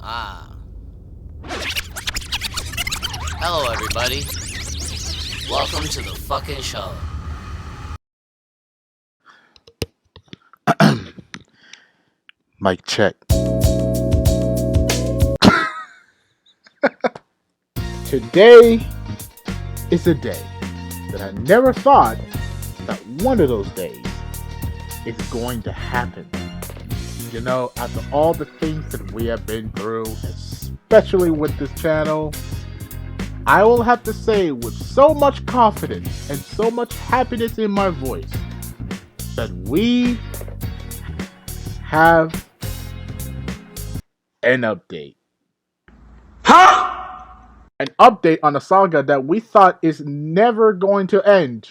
Ah. Hello, everybody. Welcome to the fucking show. Mic check. Today is a day that I never thought that one of those days is going to happen. You know, after all the things that we have been through, especially with this channel, I will have to say with so much confidence and so much happiness in my voice that we have an update. An update on a saga that we thought is never going to end,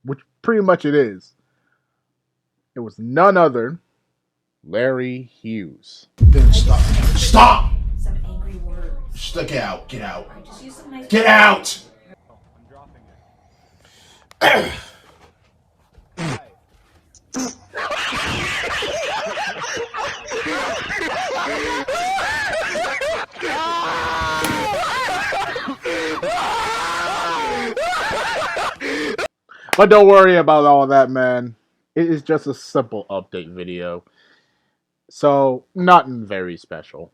which pretty much it is. It was none other Larry Hughes. Then stop. Stop! Some angry words. Get out. Get out. I just use some nice Get out! But don't worry about all of that, man. It is just a simple update video. So, nothing very special.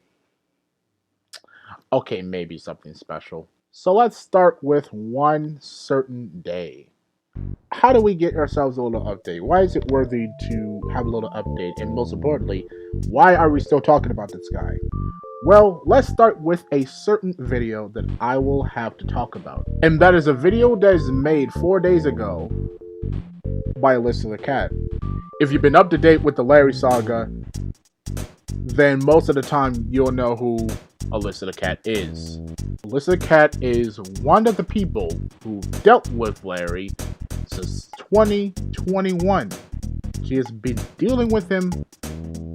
Okay, maybe something special. So let's start with one certain day. How do we get ourselves a little update? Why is it worthy to have a little update? And most importantly, why are we still talking about this guy? Well, let's start with a certain video that I will have to talk about. And that is a video that is made 4 days ago by Alysa the cat. If you've been up to date with the Larry saga, then most of the time you'll know who Alysa the cat is. Alysa the cat is one of the people who dealt with Larry since 2021. She has been dealing with him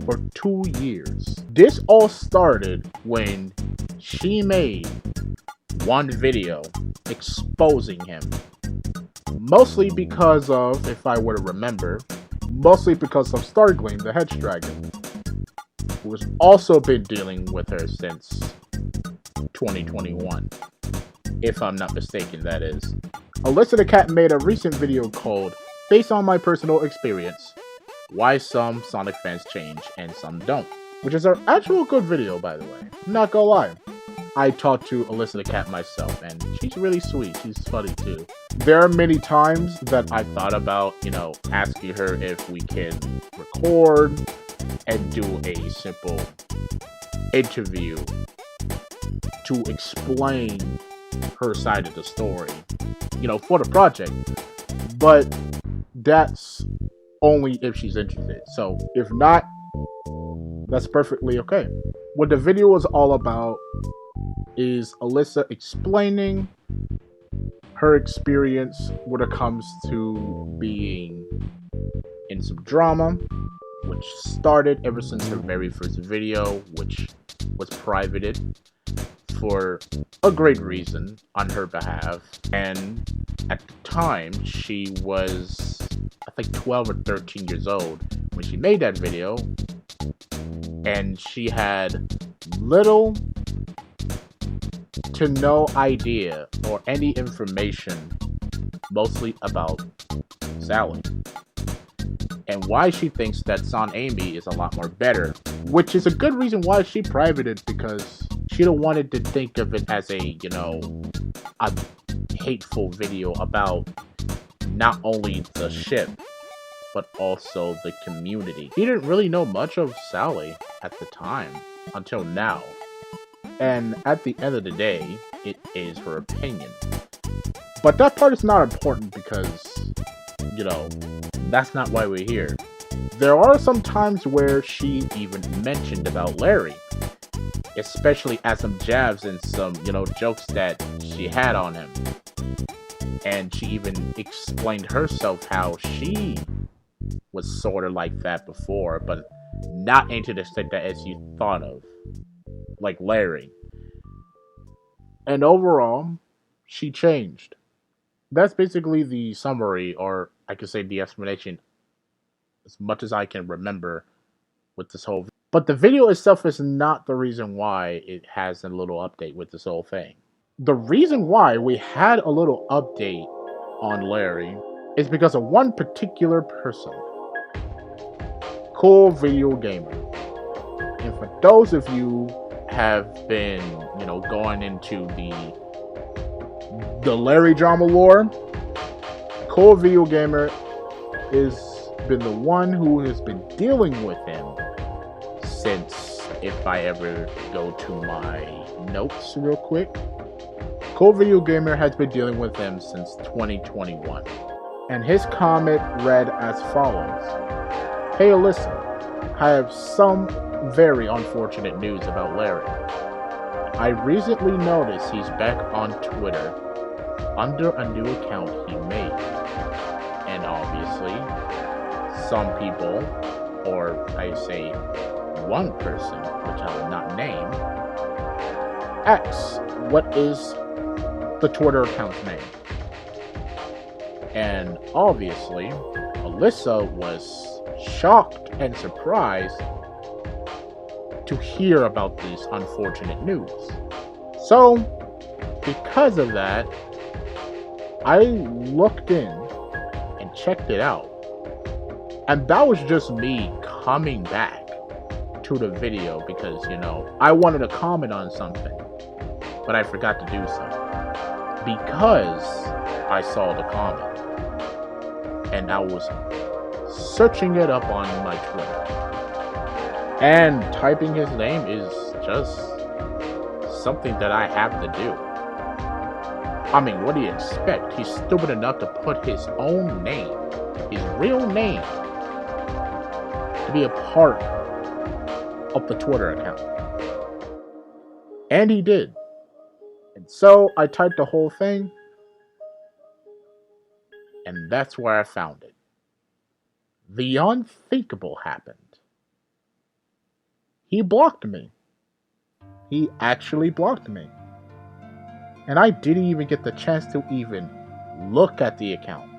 for 2 years. This all started when she made one video exposing him. Mostly because of, if I were to remember, mostly because of Stargleam, the Hedge Dragon, who has also been dealing with her since 2021. If I'm not mistaken, that is. Alysa the cat made a recent video called Based on My Personal Experience, Why Some Sonic Fans Change and Some Don't, which is an actual good video, by the way. I'm not gonna lie. I talked to Alysa the cat myself, and she's really sweet. She's funny too. There are many times that I thought about, asking her if we can record and do a simple interview to explain her side of the story, for the project. But that's only if she's interested. So if not, that's perfectly okay. What the video was all about is Alysa explaining her experience when it comes to being in some drama, which started ever since her very first video, which was privated for a great reason on her behalf. And at the time, she was, I think, 12 or 13 years old when she made that video, and she had little to no idea or any information, mostly about Sally, and why she thinks that Son Amy is a lot more better, which is a good reason why she privated, because she don't wanted to think of it as a hateful video about not only the ship, but also the community. She didn't really know much of Sally at the time, until now. And at the end of the day, it is her opinion. But that part is not important because, that's not why we're here. There are some times where she even mentioned about Larry, especially at some jabs and some, jokes that she had on him. And she even explained herself how she was sort of like that before, but not into the extent that as you thought of, like Larry. And overall, she changed. That's basically the summary, or I could say the explanation, as much as I can remember, with this whole. But the video itself is not the reason why it has a little update with this whole thing. The reason why we had a little update on Larry is because of one particular person. Cool Video Gamer. And for those of you have been, going into the Larry drama lore, Cool Video Gamer has been the one who has been dealing with him since, if I ever go to my notes real quick, Cool Video Gamer has been dealing with him since 2021. And his comment read as follows. Hey Alysa, I have some very unfortunate news about Larry. I recently noticed he's back on Twitter under a new account he made. And obviously, some people, or I say one person, which I will not name, asks, what is the Twitter account's name? And obviously, Alysa was shocked and surprised to hear about this unfortunate news. So, because of that, I looked in and checked it out. And that was just me coming back to the video because, I wanted to comment on something, but I forgot to do so. Because I saw the comment. And I was searching it up on my Twitter. And typing his name is just something that I have to do. I mean, what do you expect? He's stupid enough to put his own name, his real name, to be a part of the Twitter account. And he did. And so I typed the whole thing. And that's where I found it. The unthinkable happened. He blocked me. He actually blocked me. And I didn't even get the chance to even look at the account.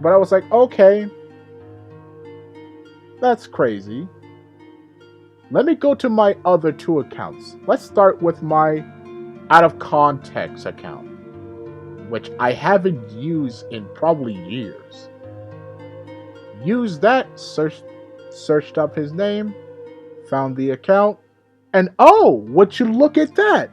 But I was like, okay, that's crazy. Let me go to my other two accounts. Let's start with my out of context account, which I haven't used in probably years. Used that, searched up his name, found the account, and oh, would you look at that?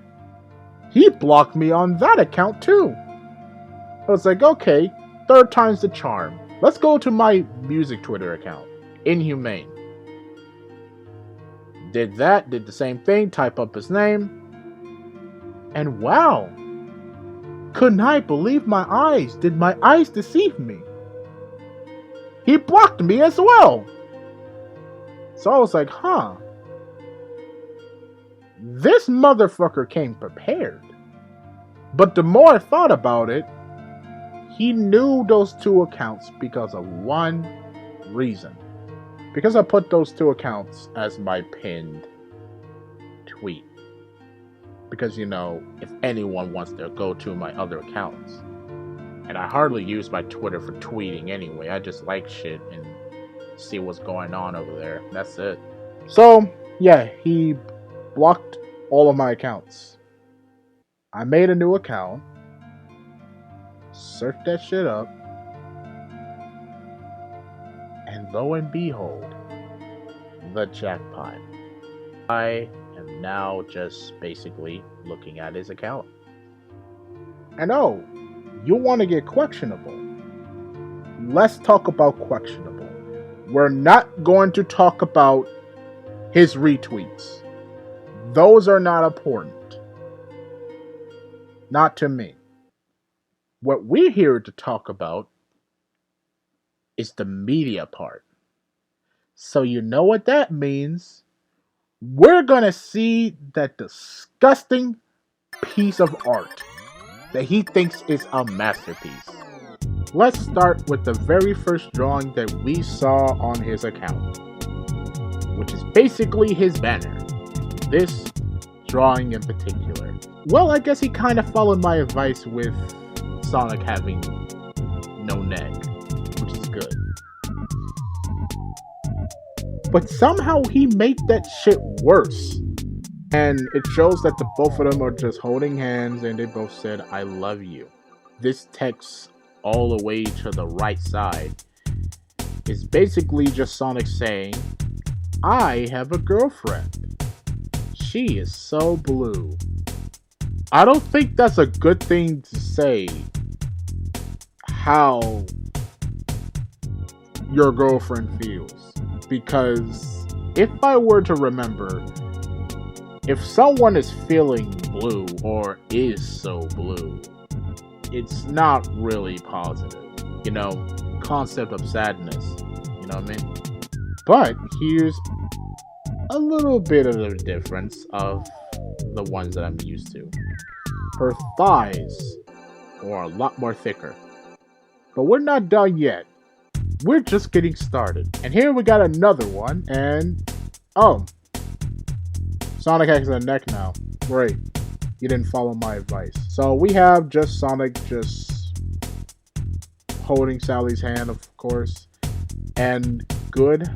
He blocked me on that account too. I was like, okay, third time's the charm. Let's go to my music Twitter account, Inhumane. Did that, did the same thing, type up his name, and wow, couldn't I believe my eyes? Did my eyes deceive me? He blocked me as well. So I was like, huh. This motherfucker came prepared. But the more I thought about it, he knew those two accounts because of one reason. Because I put those two accounts as my pinned tweet. Because, if anyone wants to go to my other accounts. And I hardly use my Twitter for tweeting anyway. I just like shit and see what's going on over there. That's it. So, yeah, he blocked all of my accounts. I made a new account. Searched that shit up. And lo and behold, the jackpot. I am now just basically looking at his account. And oh, you want to get questionable. Let's talk about questionable. We're not going to talk about his retweets. Those are not important. Not to me. What we're here to talk about is the media part. So you know what that means. We're gonna see that disgusting piece of art that he thinks is a masterpiece. Let's start with the very first drawing that we saw on his account, which is basically his banner. This drawing in particular. Well, I guess he kind of followed my advice with Sonic having no neck, which is good. but somehow he made that shit worse. And it shows that the both of them are just holding hands and they both said, I love you. This text all the way to the right side is basically just Sonic saying, I have a girlfriend. She is so blue. I don't think that's a good thing to say, how your girlfriend feels. Because if I were to remember, if someone is feeling blue or is so blue, it's not really positive. You know, concept of sadness. You know what I mean? But here's a little bit of the difference of the ones that I'm used to. Her thighs are a lot more thicker. But we're not done yet. We're just getting started. And here we got another one, and oh, Sonic has a neck now. Great. You didn't follow my advice. So we have just Sonic just holding Sally's hand, of course. And good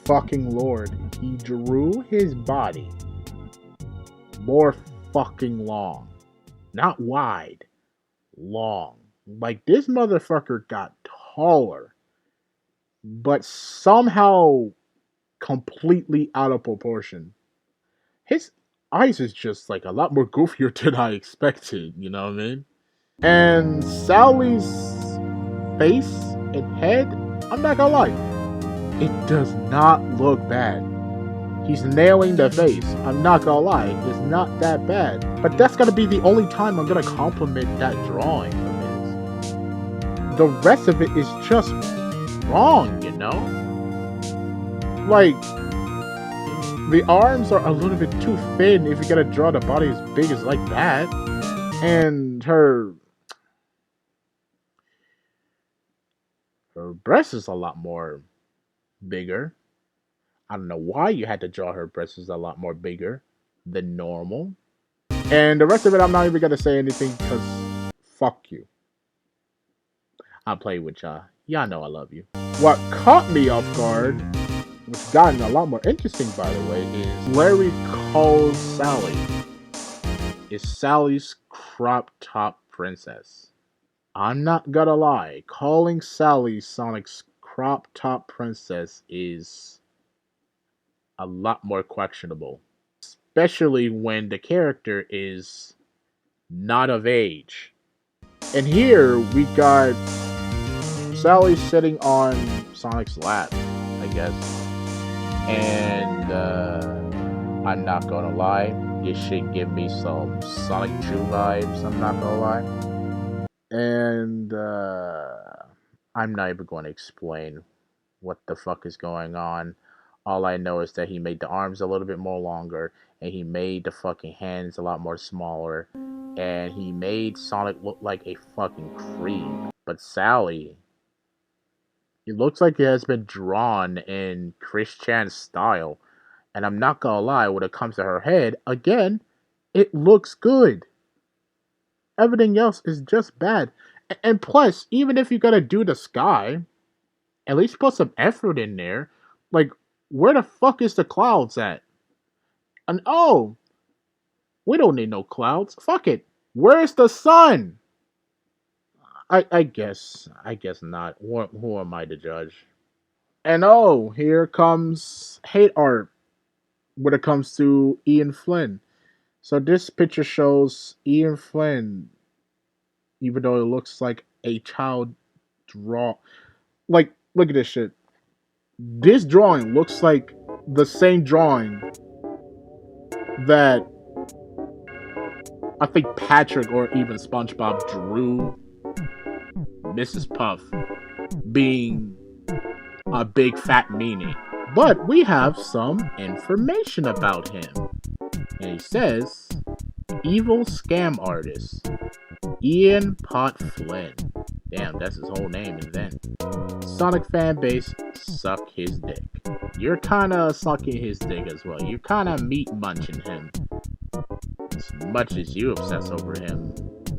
fucking lord, he drew his body more fucking long. Not wide. Long. Like, this motherfucker got taller. But somehow completely out of proportion. His eyes is just like a lot more goofier than I expected, you know what I mean? And Sally's face and head, I'm not gonna lie, it does not look bad. He's nailing the face, I'm not gonna lie, it's not that bad. But that's gonna be the only time I'm gonna compliment that drawing of his. The rest of it is just wrong, you know? Like, the arms are a little bit too thin if you're gonna draw the body as big as like that. And her breast is a lot more bigger. I don't know why you had to draw her breasts a lot more bigger than normal. And the rest of it, I'm not even gonna say anything because fuck you. I'll play with y'all. Y'all know I love you. What caught me off guard, which gotten a lot more interesting by the way, is Larry calls Sally is Sally's crop top princess. I'm not gonna lie, calling Sally Sonic's crop top princess is a lot more questionable. Especially when the character is not of age. And here we got Sally sitting on Sonic's lap, I guess. And I'm not gonna lie, this should give me some Sonic 2 vibes, I'm not gonna lie. And I'm not even going to explain what the fuck is going on. All I know is that he made the arms a little bit more longer, and he made the fucking hands a lot more smaller, and he made Sonic look like a fucking creep. But Sally, it looks like it has been drawn in Chris Chan's style, and I'm not gonna lie, when it comes to her head, again, it looks good. Everything else is just bad. And plus, even if you're gonna do the sky, at least put some effort in there. Like, where the fuck is the clouds at? And oh, we don't need no clouds. Fuck it. Where's the sun? I guess not. Who am I to judge? And oh, here comes hate art when it comes to Ian Flynn. So this picture shows Ian Flynn, even though it looks like a child draw. Like, look at this shit. This drawing looks like the same drawing that I think Patrick or even SpongeBob drew Mrs. Puff being a big fat meanie. But we have some information about him. And he says, evil scam artist, Ian Flynn. Damn, that's his whole name, and then Sonic fan base, suck his dick. You're kinda sucking his dick as well. You're kinda meat munching him. As much as you obsess over him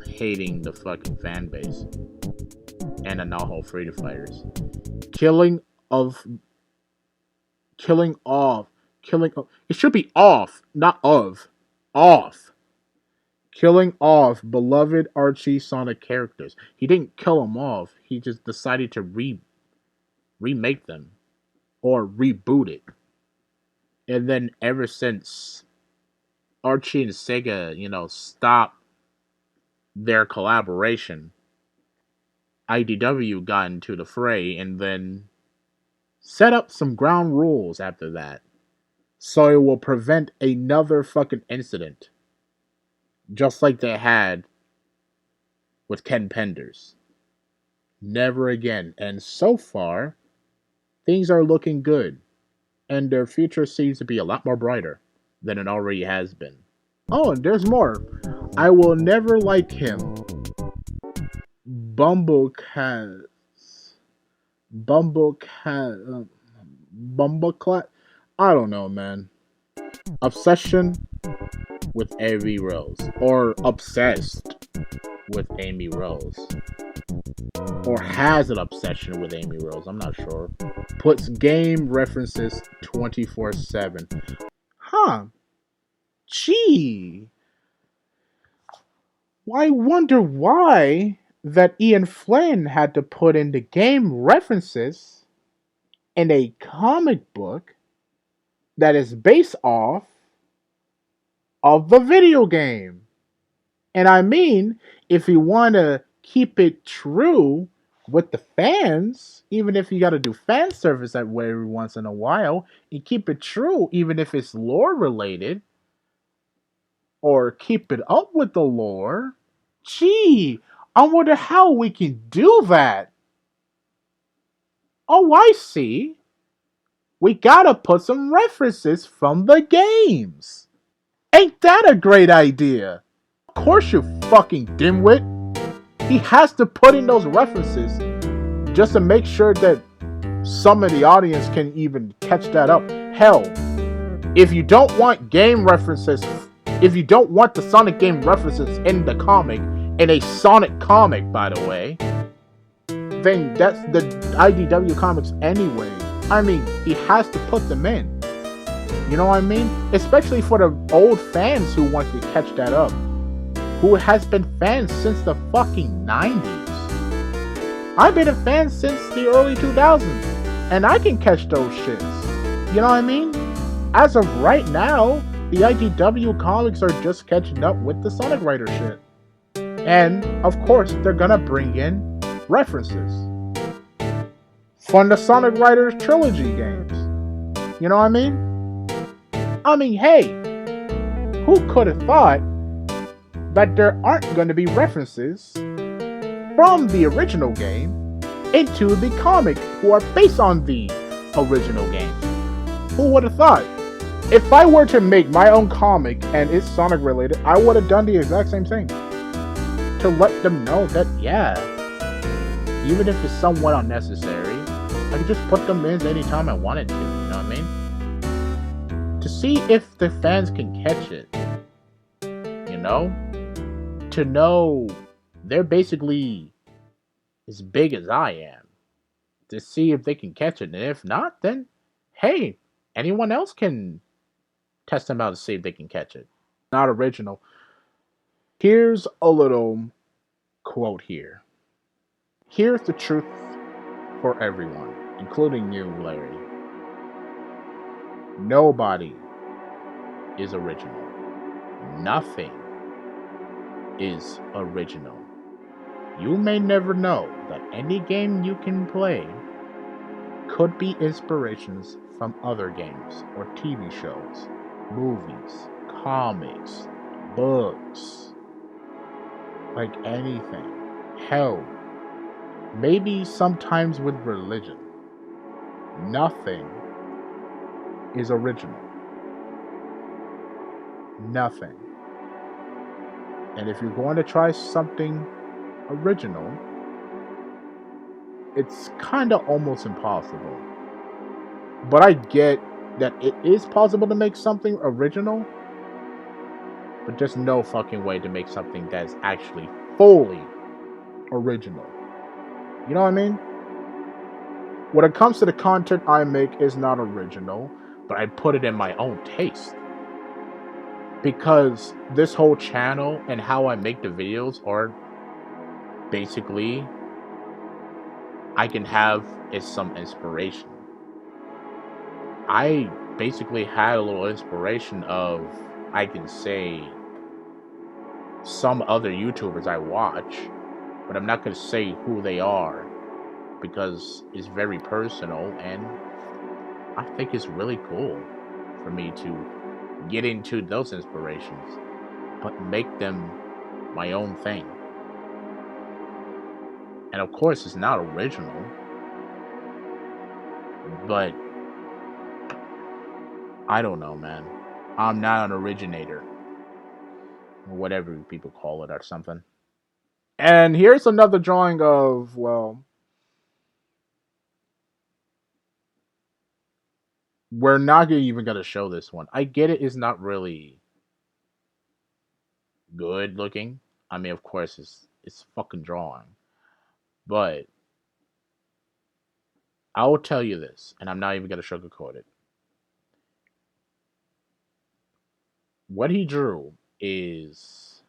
hating the fucking fan base. And the Naho Freedom Fighters. Killing of killing off, it should be off, not of, off, killing off beloved Archie Sonic characters. He didn't kill them off. He just decided to remake them or reboot it. And then ever since Archie and Sega, stopped their collaboration, IDW got into the fray and then set up some ground rules after that. So it will prevent another fucking incident. Just like they had with Ken Penders. Never again. And so far, things are looking good. And their future seems to be a lot more brighter than it already has been. Oh, and there's more. I will never like him. Bumbleclat. I don't know, man. Obsession with Amy Rose. Or obsessed with Amy Rose. Or has an obsession with Amy Rose. I'm not sure. Puts game references 24/7. Huh. Gee. I wonder why that Ian Flynn had to put in the game references in a comic book that is based off of the video game. And I mean, if you want to keep it true with the fans, even if you got to do fan service every once in a while, and keep it true even if it's lore related, or keep it up with the lore, gee, I wonder how we can do that. Oh, I see. We gotta put some references from the games. Ain't that a great idea? Of course, you fucking dimwit. He has to put in those references just to make sure that some of the audience can even catch that up. Hell, if you don't want game references, if you don't want the Sonic game references in the comic, in a Sonic comic, by the way, then that's the IDW comics anyway. I mean, he has to put them in. You know what I mean? Especially for the old fans who want to catch that up. Who has been fans since the fucking 90s. I've been a fan since the early 2000s. And I can catch those shits. You know what I mean? As of right now, the IDW comics are just catching up with the Sonic Rider shit. And, of course, they're gonna bring in references from the Sonic Riders trilogy games. You know what I mean? I mean, hey, who could have thought that there aren't going to be references from the original game into the comic who are based on the original game? Who would have thought? If I were to make my own comic and it's Sonic related, I would have done the exact same thing. To let them know that, yeah, even if it's somewhat unnecessary, I could just put them in anytime I wanted to, you know what I mean? To see if the fans can catch it. You know? To know they're basically as big as I am. To see if they can catch it. And if not, then, hey, anyone else can test them out to see if they can catch it. Not original. Here's a little quote here. Here's the truth for everyone, including you, Larry. Nobody is original. Nothing is original. You may never know that any game you can play could be inspirations from other games or TV shows, movies, comics, books, like anything. Hell, maybe sometimes with religion. Nothing is original. Nothing. And if you're going to try something original, it's kind of almost impossible. But I get that it is possible to make something original, but just no fucking way to make something that's actually fully original. You know what I mean? When it comes to the content I make, is not original, but I put it in my own taste. Because this whole channel and how I make the videos are basically, I can have is some inspiration. I basically had a little inspiration of, I can say, some other YouTubers I watch, but I'm not going to say who they are because it's very personal, and I think it's really cool for me to get into those inspirations, but make them my own thing. And of course, it's not original, but I don't know, man. I'm not an originator, or whatever people call it, or something. And here's another drawing of, well, we're not even going to show this one. I get it is not really good looking. I mean, of course, it's fucking drawing. But I will tell you this, and I'm not even going to sugarcoat it. What he drew is,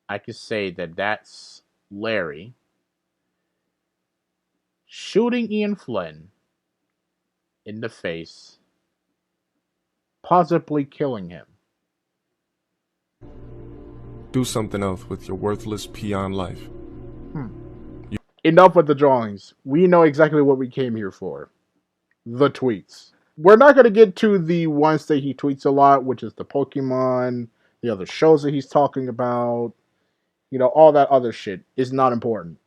I could say that that's Larry shooting Ian Flynn in the face, possibly killing him. Do something else with your worthless peon life. Enough with the drawings. We know exactly what we came here for. The tweets. We're not going to get to the ones that he tweets a lot, which is the Pokemon, the other shows that he's talking about, all that other shit is not important.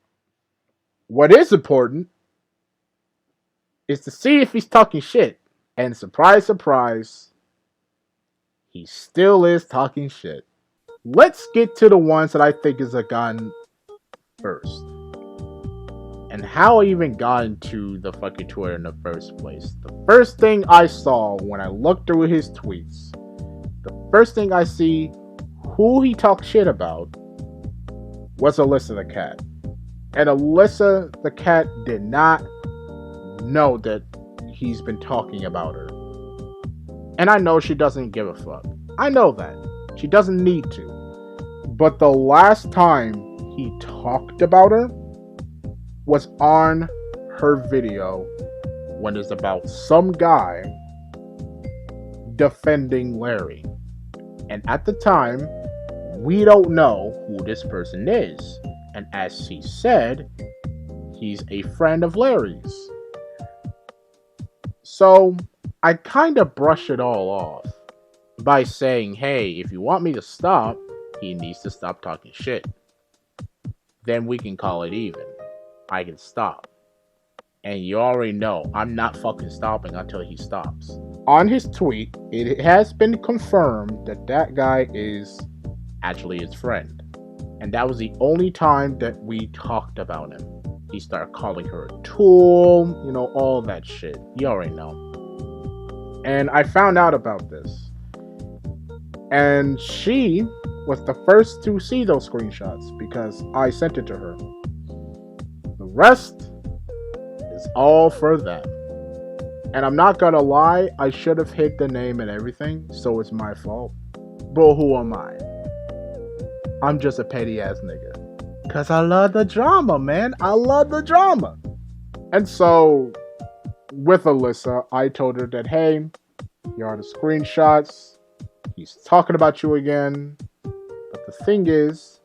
What is important is to see if he's talking shit. And surprise, surprise, he still is talking shit. Let's get to the ones that I think is a gun first. And how I even got into the fucking Twitter in the first place. The first thing I saw when I looked through his tweets, the first thing I see who he talked shit about was Alysa the cat. And Alysa the cat did not know that he's been talking about her. And I know she doesn't give a fuck. I know that. She doesn't need to. But the last time he talked about her was on her video when it's about some guy defending Larry. And at the time, we don't know who this person is. And as he said, he's a friend of Larry's. So I kind of brush it all off by saying, hey, if you want me to stop, he needs to stop talking shit. Then we can call it even. I can stop. And you already know I'm not fucking stopping until he stops. On his tweet, it has been confirmed that that guy is actually his friend. And that was the only time that we talked about him. He started calling her a tool, all that shit. You already know. And I found out about this. And she was the first to see those screenshots because I sent it to her. The rest is all for them. And I'm not gonna lie, I should have hid the name and everything, so it's my fault. But who am I? I'm just a petty ass nigga. Cause I love the drama, man. I love the drama. And so, with Alysa, I told her that, hey, here are the screenshots. He's talking about you again. But the thing is,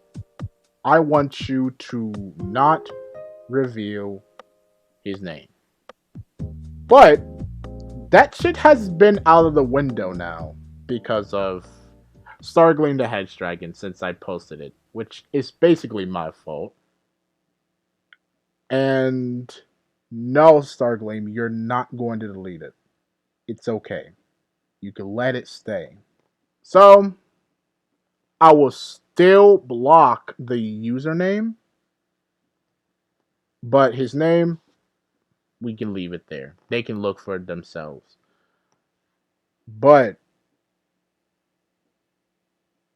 I want you to not reveal his name. But that shit has been out of the window now because of Stargleam the Hedge Dragon since I posted it, which is basically my fault. And no, Stargleam, you're not going to delete it. It's okay. You can let it stay. So, I will still block the username, but his name, we can leave it there. They can look for it themselves. But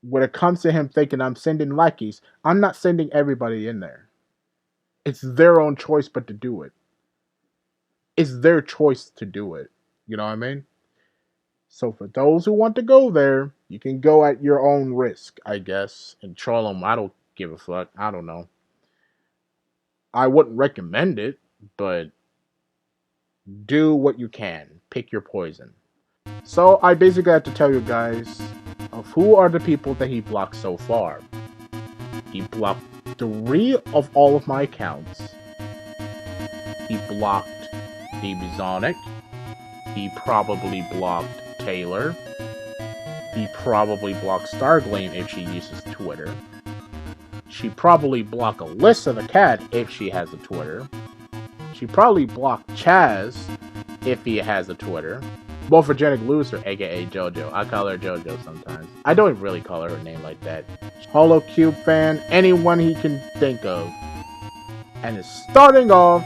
when it comes to him thinking I'm sending lackeys, I'm not sending everybody in there. It's their own choice but to do it. it's their choice to do it. You know what I mean? So for those who want to go there, you can go at your own risk, I guess, and troll them. I don't give a fuck. I don't know. I wouldn't recommend it, but do what you can. Pick your poison. So I basically have to tell you guys of who are the people that he blocked so far. He blocked 3 of all of my accounts. He blocked debunking. He probably blocked Taylor. He probably blocked Stargleam if she uses Twitter. She probably blocked Alysa the cat if she has a Twitter. She probably blocked Chaz if he has a Twitter. Morphogenic Loser, aka JoJo. I call her JoJo sometimes. I don't really call her name like that. Holocube fan, anyone he can think of. And it's starting off,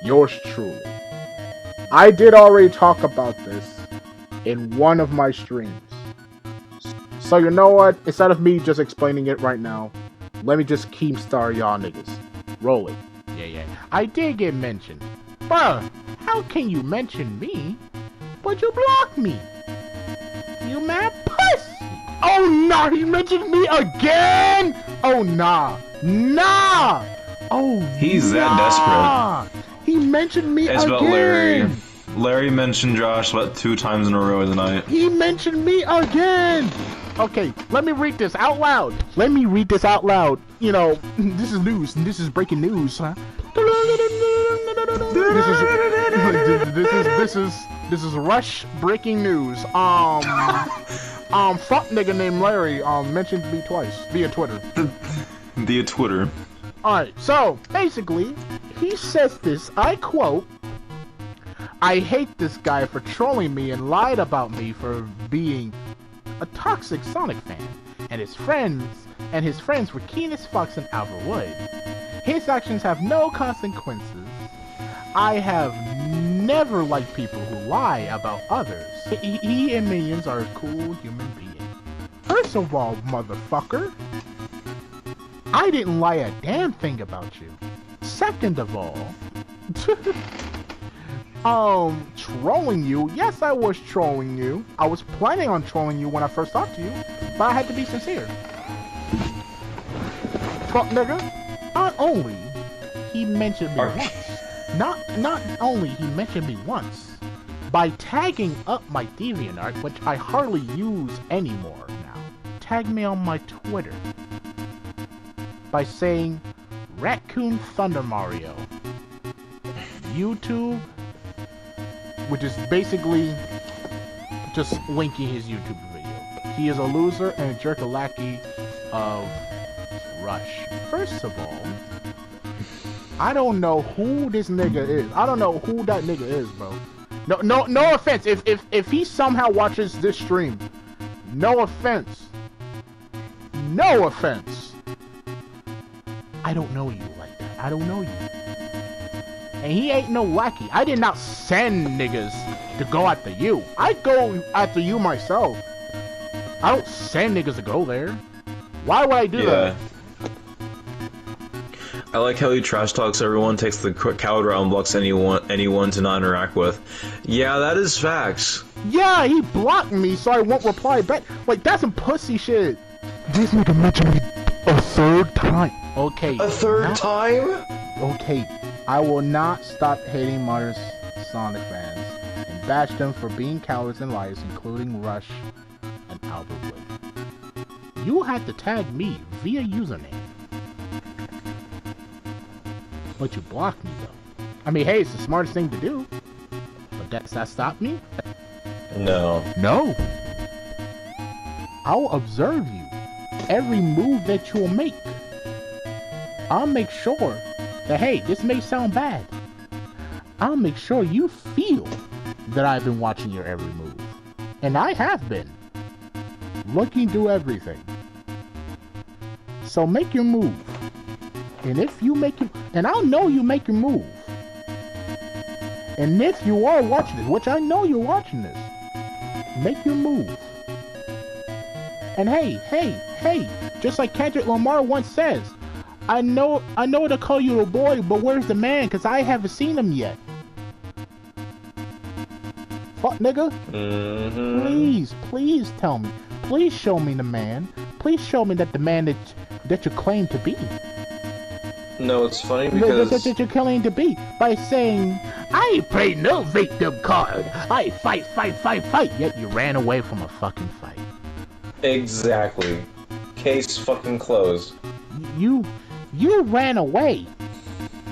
yours truly. I did already talk about this in one of my streams. So you know what? Instead of me just explaining it right now, let me just keep-star y'all niggas. Roll it. Yeah. I did get mentioned. Bruh, how can you mention me, but you block me? You mad pussy. Oh nah, he mentioned me again? Oh nah. Nah! Oh, he's that desperate. He mentioned me it's again. About Larry. Larry mentioned Josh about 2 times in a row tonight. He mentioned me again. Okay, let me read this out loud. You know, this is news. This is breaking news, huh? This is rush breaking news. Fuck nigga named Larry mentioned me twice via Twitter. Via Twitter. Alright, so basically, he says this, I quote, "I hate this guy for trolling me and lied about me for being a toxic Sonic fan, and his friends were keen as fucks and Albert Wood. His actions have no consequences. I have never liked people who lie about others. He and minions are a cool human being. First of all, motherfucker, I didn't lie a damn thing about you. Second of all, trolling you. Yes, I was trolling you. I was planning on trolling you when I first talked to you, but I had to be sincere. Fuck nigga. Not only he mentioned me once, by tagging up my DeviantArt, which I hardly use anymore now. Tag me on my Twitter by saying Raccoon Thunder Mario. YouTube, which is basically just linking his YouTube video. He is a loser and a jerk-a-lackey of Rush. First of all, I don't know who this nigga is. I don't know who that nigga is, bro. No offense. If he somehow watches this stream, no offense. No offense. I don't know you like that. I don't know you. And he ain't no lackey. I did not send niggas to go after you. I go after you myself. I don't send niggas to go there. Why would I do that? I like how he trash talks everyone, takes the coward route and blocks anyone to not interact with. Yeah, that is facts. Yeah, he blocked me so I won't reply back. Like, that's some pussy shit. This nigga mentioned me a 3rd time. Okay. A 3rd time? Okay. I will not stop hating modern Sonic fans and bash them for being cowards and liars, including Rush and Albert Wood. You had to tag me via username. But you blocked me though. I mean, hey, it's the smartest thing to do. But does that stop me? No. No. I'll observe you. Every move that you'll make. I'll make sure that, hey, this may sound bad. I'll make sure you feel that I've been watching your every move. And I have been. Looking through everything. So make your move. And if you make it, and I'll know you make your move. And if you are watching this, which I know you're watching this, make your move. And hey, just like Kendrick Lamar once says, I know to call you a boy, but where's the man? Because I haven't seen him yet. fuck, nigga? Please tell me. Please show me the man. Please show me that the man that you claim to be. No, it's funny because... That you claim to be by saying, I play no victim card. I fight. Yet you ran away from a fucking fight. Exactly. Case fucking closed. You ran away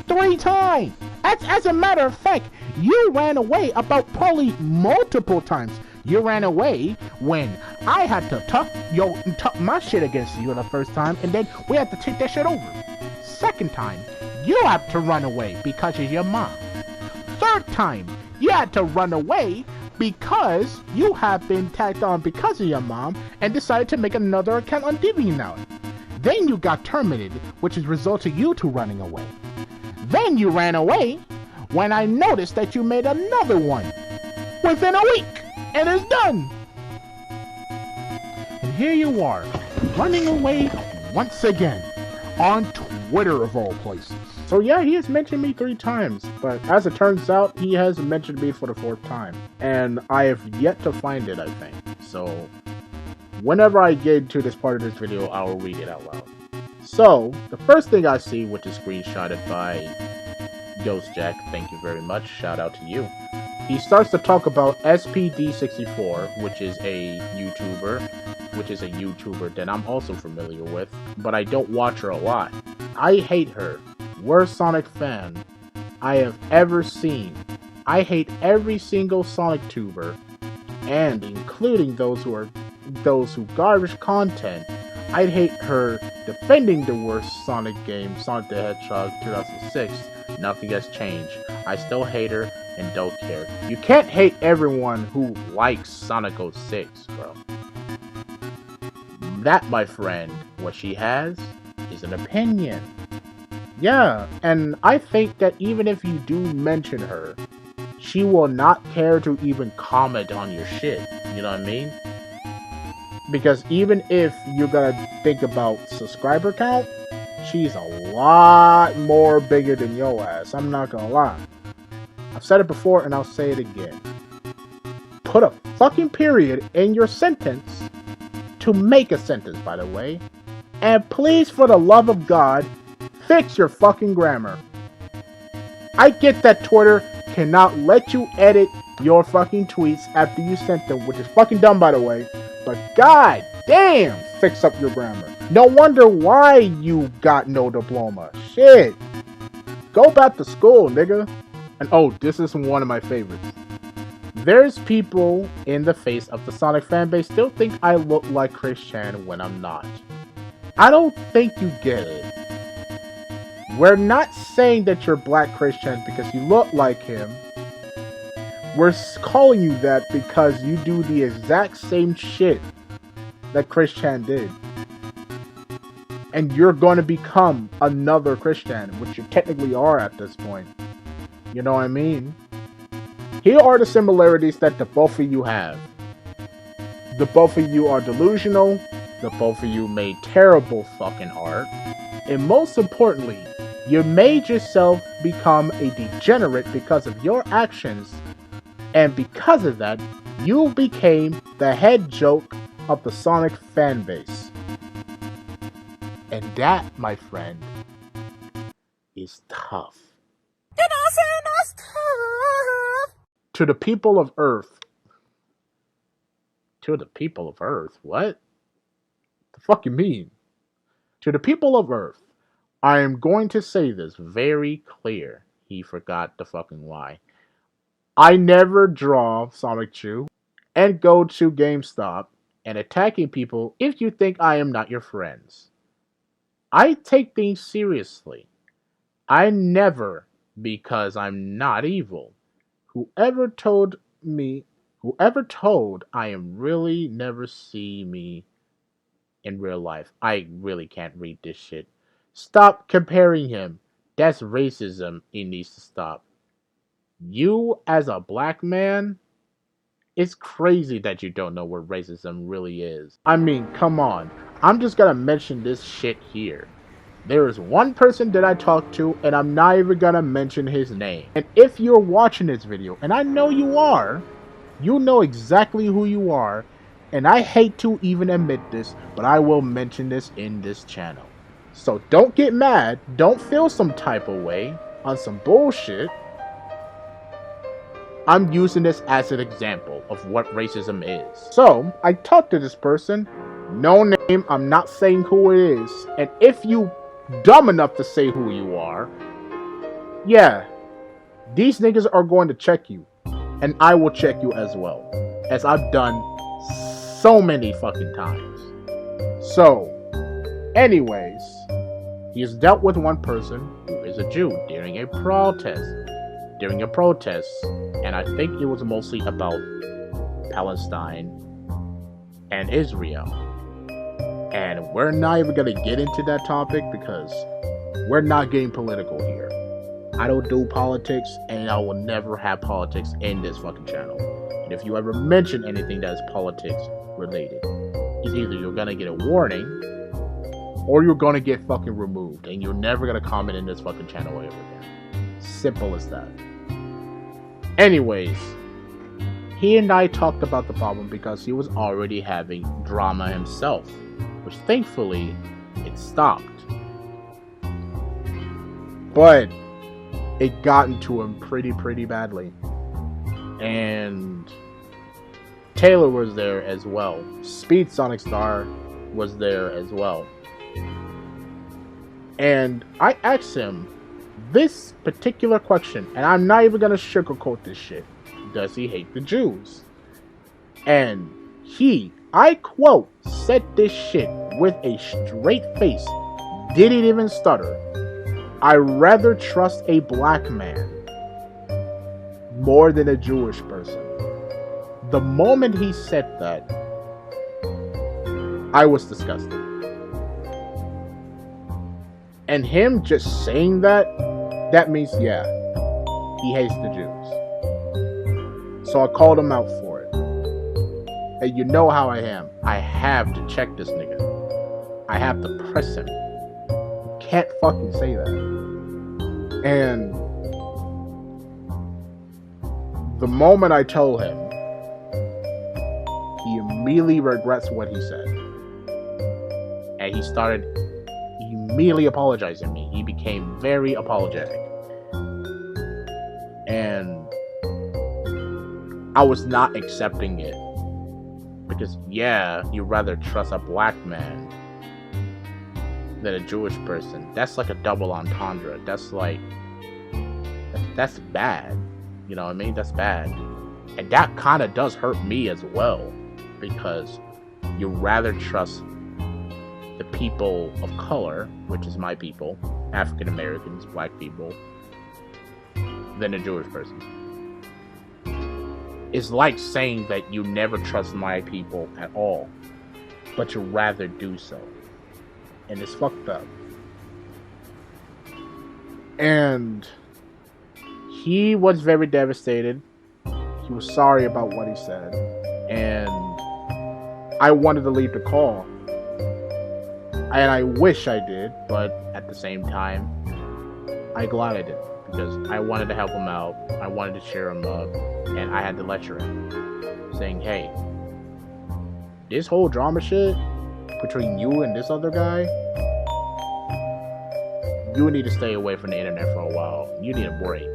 3 times. As a matter of fact, you ran away about probably multiple times. You ran away when I had to tuck my shit against you the first time, and then we had to take that shit over. Second time, you had to run away because of your mom. Third time, you had to run away because you have been tagged on because of your mom and decided to make another account on DeviantArt. Then you got terminated, which has resulted you to running away. Then you ran away when I noticed that you made another one within a week, and it's done. And here you are, running away once again on Twitter of all places. So yeah, he has mentioned me 3 times, but as it turns out, he has mentioned me for the 4th time, and I have yet to find it, I think. So whenever I get to this part of this video, I will read it out loud. So, the first thing I see, which is screenshotted by Ghost Jack, thank you very much, shout out to you. He starts to talk about SPD64, which is a YouTuber that I'm also familiar with, but I don't watch her a lot. I hate her. Worst Sonic fan I have ever seen. I hate every single Sonic tuber, and including those who garbage content. I'd hate her defending the worst Sonic game, Sonic the Hedgehog 2006. Nothing has changed. I still hate her and don't care. You can't hate everyone who likes Sonic 06, bro. That, my friend, what she has is an opinion. Yeah, and I think that even if you do mention her, she will not care to even comment on your shit. You know what I mean? Because even if you're gonna think about subscriber count, she's a lot more bigger than your ass. I'm not gonna lie. I've said it before and I'll say it again. Put a fucking period in your sentence to make a sentence, by the way. And please, for the love of God, fix your fucking grammar. I get that Twitter cannot let you edit your fucking tweets after you sent them, which is fucking dumb, by the way. But god damn, fix up your grammar. No wonder why you got no diploma. Shit. Go back to school, nigga. And oh, this is one of my favorites. There's people in the face of the Sonic fanbase still think I look like Chris Chan when I'm not. I don't think you get it. We're not saying that you're Black Chris Chan because you look like him. We're calling you that because you do the exact same shit that Chris Chan did. And you're going to become another Chris Chan, which you technically are at this point. You know what I mean? Here are the similarities that the both of you have. The both of you are delusional. The both of you made terrible fucking art. And most importantly, you made yourself become a degenerate because of your actions. And because of that, you became the head joke of the Sonic fanbase. And that, my friend, is tough. That's tough. To the people of Earth. To the people of Earth? What? The fuck you mean? To the people of Earth, I am going to say this very clear. He forgot the fucking why. I never draw Sonic Chew and go to GameStop and attacking people if you think I am not your friends. I take things seriously. I never, because I'm not evil. Whoever told I am really never see me in real life. I really can't read this shit. Stop comparing him. That's racism. It needs to stop. You, as a black man, it's crazy that you don't know what racism really is. I mean, come on. I'm just gonna mention this shit here. There is one person that I talked to, and I'm not even gonna mention his name. And if you're watching this video, and I know you are, You know exactly who you are, and I hate to even admit this, but I will mention this in this channel. So don't get mad, don't feel some type of way on some bullshit. I'm using this as an example of what racism is. So, I talked to this person, no name, I'm not saying who it is, and if you dumb enough to say who you are, yeah, these niggas are going to check you, and I will check you as well, as I've done so many fucking times. So, anyways, he has dealt with one person who is a Jew during a protest, and I think it was mostly about Palestine and Israel. And we're not even gonna get into that topic because we're not getting political here. I don't do politics, and I will never have politics in this fucking channel. And if you ever mention anything that is politics related, it's either you're gonna get a warning, or you're gonna get fucking removed, and you're never gonna comment in this fucking channel ever again. Simple as that. Anyways, he and I talked about the problem because he was already having drama himself, which thankfully it stopped. But it got into him pretty badly. And Taylor was there as well. Speed Sonic Star was there as well. And I asked him this particular question, and I'm not even gonna sugarcoat this shit. Does he hate the Jews? And he, I quote, said this shit with a straight face, didn't even stutter. I rather trust a black man more than a Jewish person. The moment he said that, I was disgusted. And him just saying that means, yeah, he hates the Jews. So I called him out for it. And you know how I am. I have to check this nigga. I have to press him. You can't fucking say that. And the moment I told him, he immediately regrets what he said. And he started immediately apologizing to me. He became very apologetic. And I was not accepting it. Because, yeah, you'd rather trust a black man than a Jewish person. That's like a double entendre. That's like, that's bad. You know what I mean? That's bad. And that kind of does hurt me as well. Because you'd rather trust the people of color, which is my people, African Americans, black people, than a Jewish person. It's like saying that you never trust my people at all, but you rather do so. And it's fucked up. And he was very devastated. He was sorry about what he said. And I wanted to leave the call. And I wish I did, but at the same time, I'm glad I did. Because I wanted to help him out, I wanted to cheer him up, and I had to lecture him. Saying, hey, this whole drama shit between you and this other guy, you need to stay away from the internet for a while. You need a break.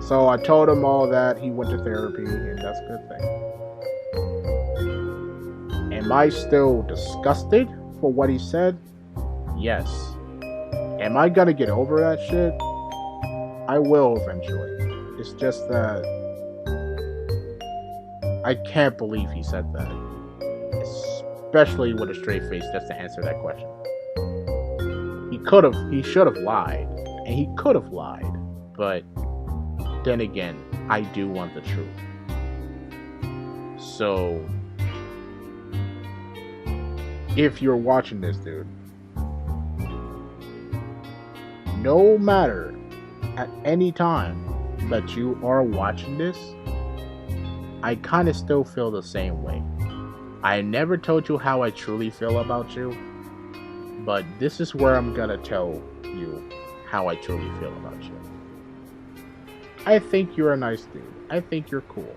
So I told him all that. He went to therapy, and that's a good thing. Am I still disgusted for what he said? Yes. Am I gonna get over that shit? I will eventually. It's just that I can't believe he said that. Especially with a straight face just to answer that question. He should have lied. And he could have lied. But then again, I do want the truth. So if you're watching this, dude, no matter at any time that you are watching this, I kind of still feel the same way. I never told you how I truly feel about you, but this is where I'm gonna tell you how I truly feel about you. I think you're a nice dude. I think you're cool.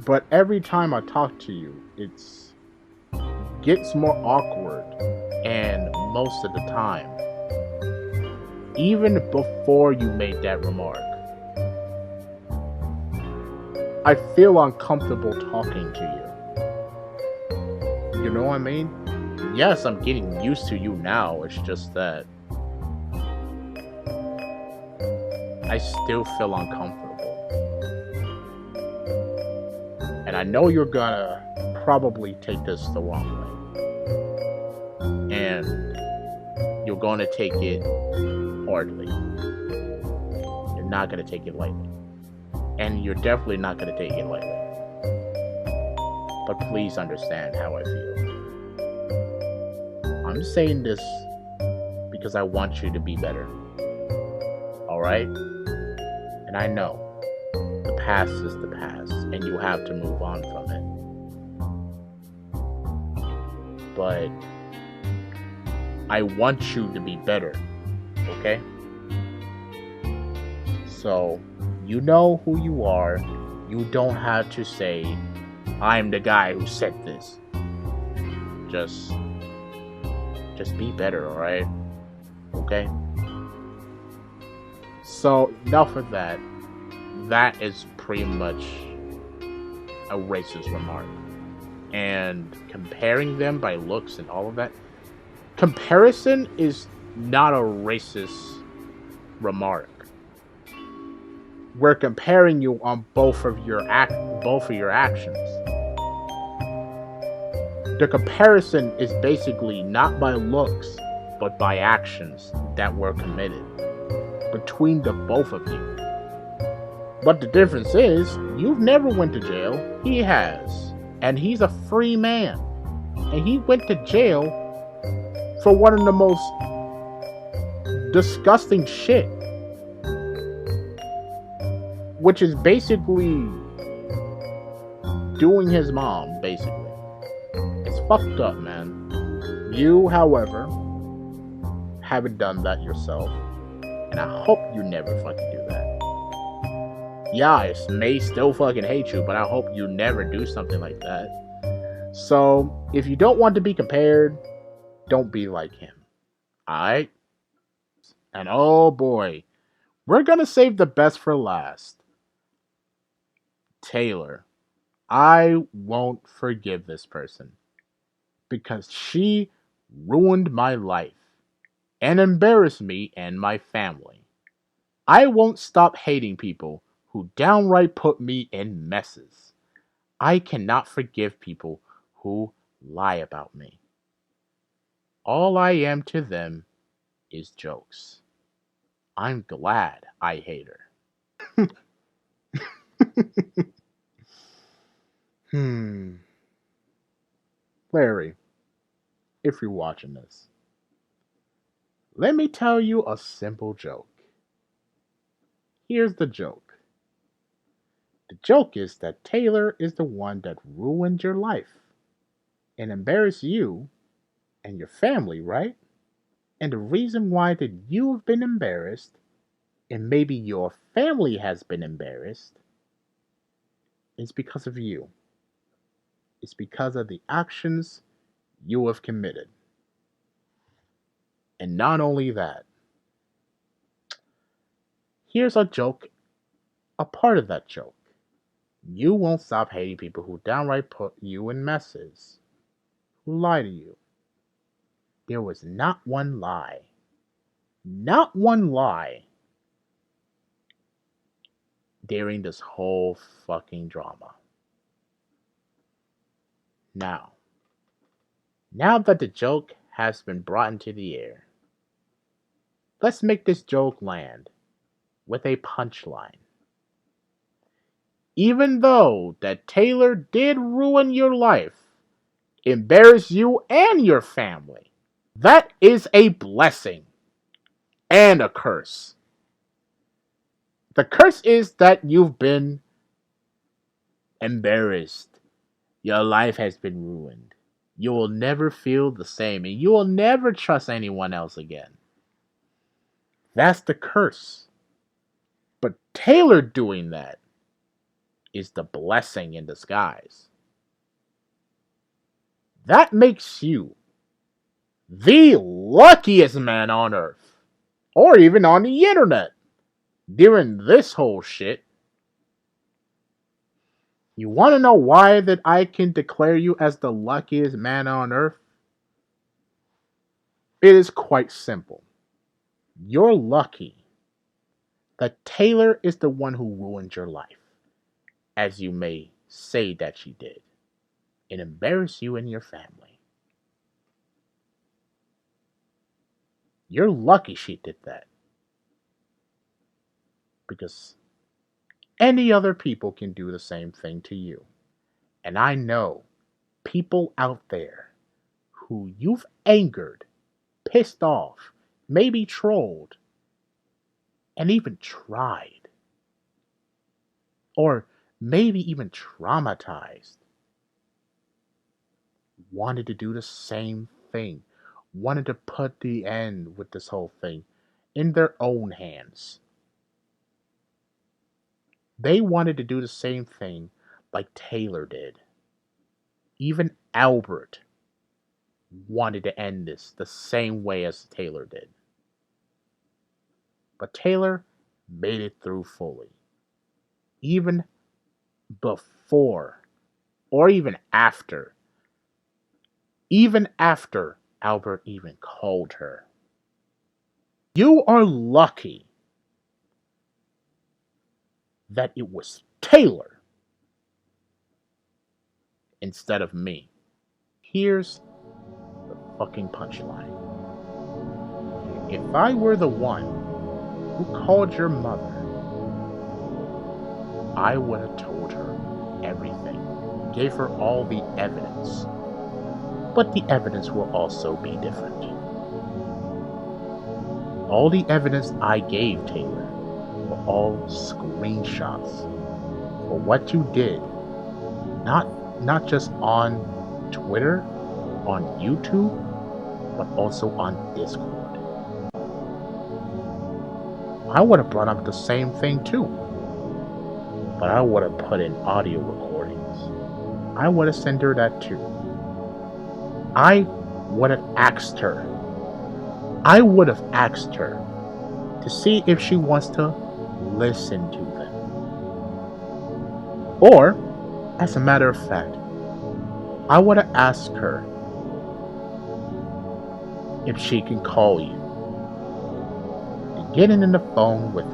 But every time I talk to you, it's gets more awkward. And most of the time, even before you made that remark, I feel uncomfortable talking to you. You know what I mean? Yes, I'm getting used to you now. It's just that I still feel uncomfortable. And I know you're gonna probably take this the wrong way. And you're gonna take it hardly. You're not gonna take it lightly. And you're definitely not gonna take it lightly. But please understand how I feel. I'm saying this because I want you to be better. Alright? And I know the past is the past, and you have to move on from it. But I want you to be better, okay? So, you know who you are. You don't have to say, I'm the guy who said this. Just be better, alright? Okay? So, enough of that. That is pretty much a racist remark. And comparing them by looks and all of that, comparison is not a racist remark. We're comparing you on both of your actions. The comparison is basically not by looks, but by actions that were committed between the both of you. But the difference is, you've never went to jail. He has. And he's a free man. And he went to jail for one of the most disgusting shit. Which is basically doing his mom, basically. It's fucked up, man. You, however, haven't done that yourself. And I hope you never fucking do that. Yeah, I may still fucking hate you, but I hope you never do something like that. So, if you don't want to be compared, don't be like him. Alright? And oh boy, we're gonna save the best for last. Taylor. I won't forgive this person. Because she ruined my life. And embarrassed me and my family. I won't stop hating people who downright put me in messes. I cannot forgive people who lie about me. All I am to them is jokes. I'm glad I hate her. Larry, if you're watching this, let me tell you a simple joke. Here's the joke. The joke is that Taylor is the one that ruined your life and embarrassed you and your family, right? And the reason why that you have been embarrassed, and maybe your family has been embarrassed, is because of you. It's because of the actions you have committed. And not only that, here's a joke, a part of that joke. You won't stop hating people who downright put you in messes, who lie to you. There was not one lie during this whole fucking drama. Now that the joke has been brought into the air, let's make this joke land with a punchline. Even though that Taylor did ruin your life, embarrass you and your family, that is a blessing and a curse. The curse is that you've been embarrassed. Your life has been ruined. You will never feel the same, and you will never trust anyone else again. That's the curse. But Taylor doing that is the blessing in disguise. That makes you the luckiest man on earth, or even on the internet, during this whole shit. You want to know why that I can declare you as the luckiest man on earth? It is quite simple. You're lucky that Taylor is the one who ruined your life, as you may say that she did, and embarrass you and your family. You're lucky she did that. Because any other people can do the same thing to you. And I know people out there who you've angered, pissed off, maybe trolled, and even tried. Or maybe even traumatized. Wanted to do the same thing. Wanted to put the end with this whole thing in their own hands. They wanted to do the same thing like Taylor did. Even Albert wanted to end this the same way as Taylor did. But Taylor made it through fully. Even before, or even after Albert even called her. You are lucky that it was Taylor instead of me. Here's the fucking punchline. If I were the one who called your mother, I would have told her everything, gave her all the evidence. But the evidence will also be different. All the evidence I gave Taylor were all screenshots for what you did. Not just on Twitter, on YouTube, but also on Discord. I would have brought up the same thing too. But I would have put in audio recordings. I would have sent her that too. I would have asked her to see if she wants to listen to them. Or, as a matter of fact, I would have asked her if she can call you and get in the phone with me,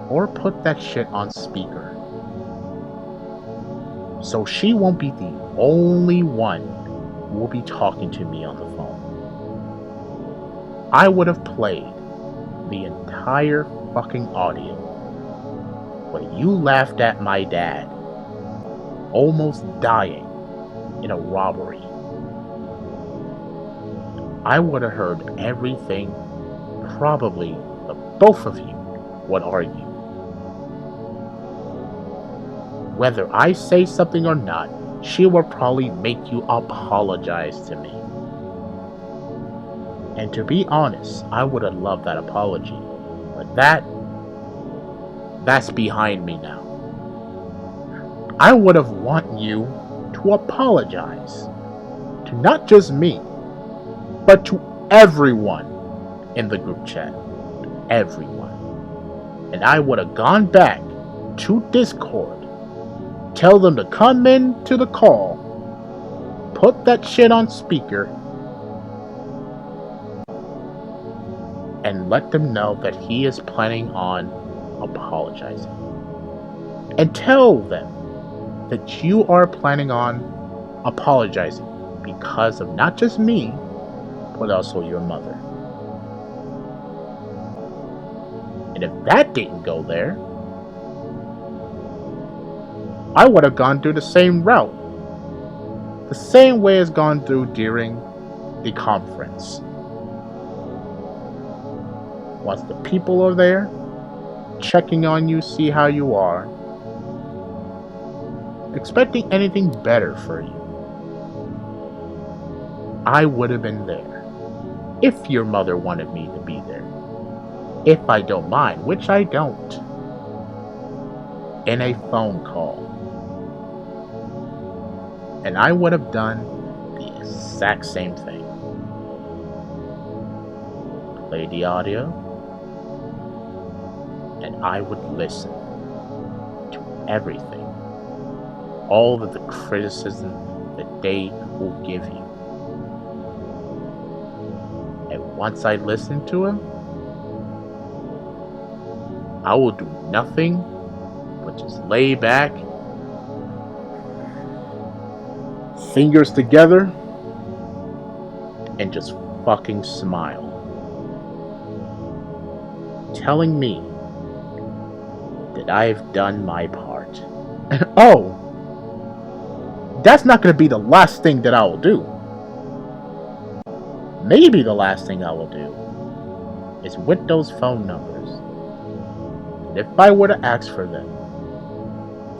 or put that shit on speaker, so she won't be the only one who will be talking to me on the phone. I would have played the entire fucking audio where you laughed at my dad almost dying in a robbery. I would have heard everything. Probably the both of you would argue. Whether I say something or not, she will probably make you apologize to me. And to be honest, I would have loved that apology. But that's behind me now. I would have want you to apologize. To not just me, but to everyone in the group chat. Everyone. And I would have gone back to Discord, tell them to come in to the call, put that shit on speaker, and let them know that he is planning on apologizing. And tell them that you are planning on apologizing because of not just me, but also your mother. And if that didn't go there, I would have gone through the same route. The same way it's gone through during the conference. Once the people are there, checking on you, see how you are, expecting anything better for you, I would have been there. If your mother wanted me to be there. if I don't mind, which I don't, in a phone call. And I would have done the exact same thing. Play the audio, and I would listen to everything, all of the criticism that they will give you. And once I listen to him, I will do nothing but just lay back, fingers together, and just fucking smile. Telling me that I've done my part. Oh! That's not going to be the last thing that I will do. Maybe the last thing I will do is with those phone numbers. And if I were to ask for them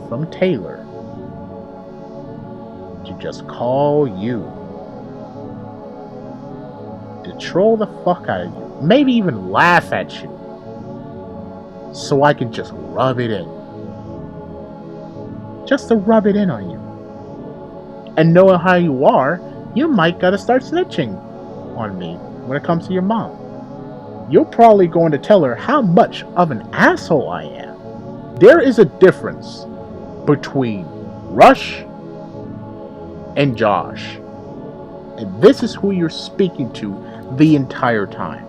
from Taylor to just call you, to troll the fuck out of you, maybe even laugh at you, so I can just rub it in. Just to rub it in on you. And knowing how you are, you might gotta start snitching on me when it comes to your mom. You're probably going to tell her how much of an asshole I am. There is a difference between Rush and Josh. And this is who you're speaking to the entire time.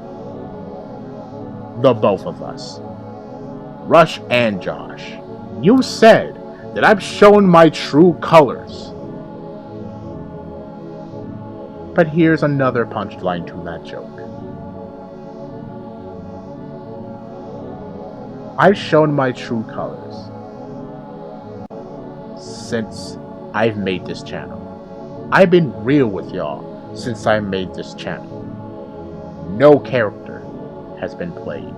The both of us. Rush and Josh. You said that I've shown my true colors. But here's another punchline to that joke. I've shown my true colors since I've made this channel. I've been real with y'all since I made this channel. No character has been played.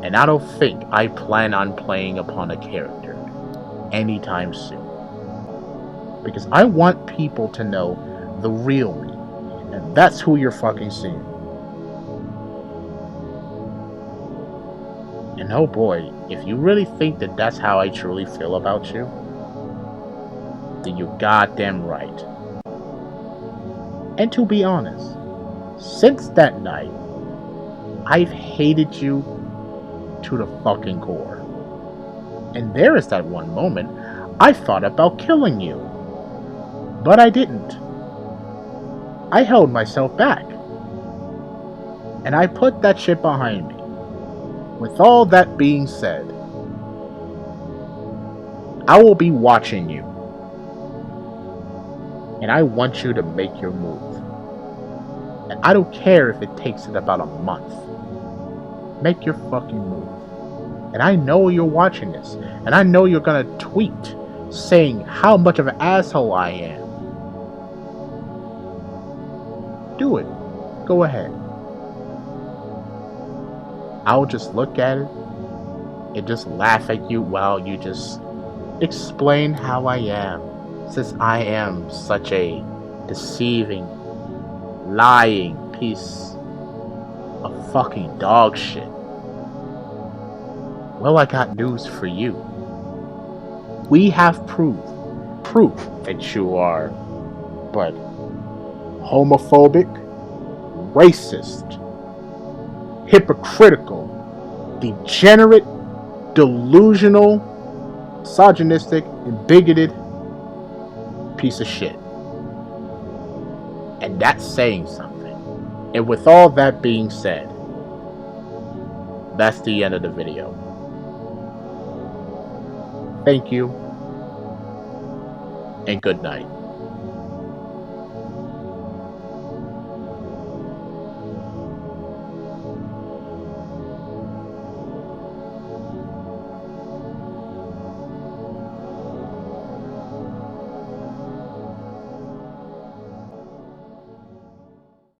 And I don't think I plan on playing upon a character anytime soon. Because I want people to know the real me. And that's who you're fucking seeing. And oh boy, if you really think that that's how I truly feel about you, then you're goddamn right. And to be honest, since that night, I've hated you to the fucking core. And there is that one moment I thought about killing you. But I didn't. I held myself back. And I put that shit behind me. With all that being said, I will be watching you. And I want you to make your move. And I don't care if it takes it about a month. Make your fucking move. And I know you're watching this. And I know you're gonna tweet saying how much of an asshole I am. Do it. Go ahead. I'll just look at it and just laugh at you while you just explain how I am. Since I am such a deceiving, lying piece of fucking dog shit. Well, I got news for you. We have proof that you are but homophobic, racist, hypocritical, degenerate, delusional, misogynistic, and bigoted piece of shit. And that's saying something. And with all that being said, that's the end of the video. Thank you, and good night.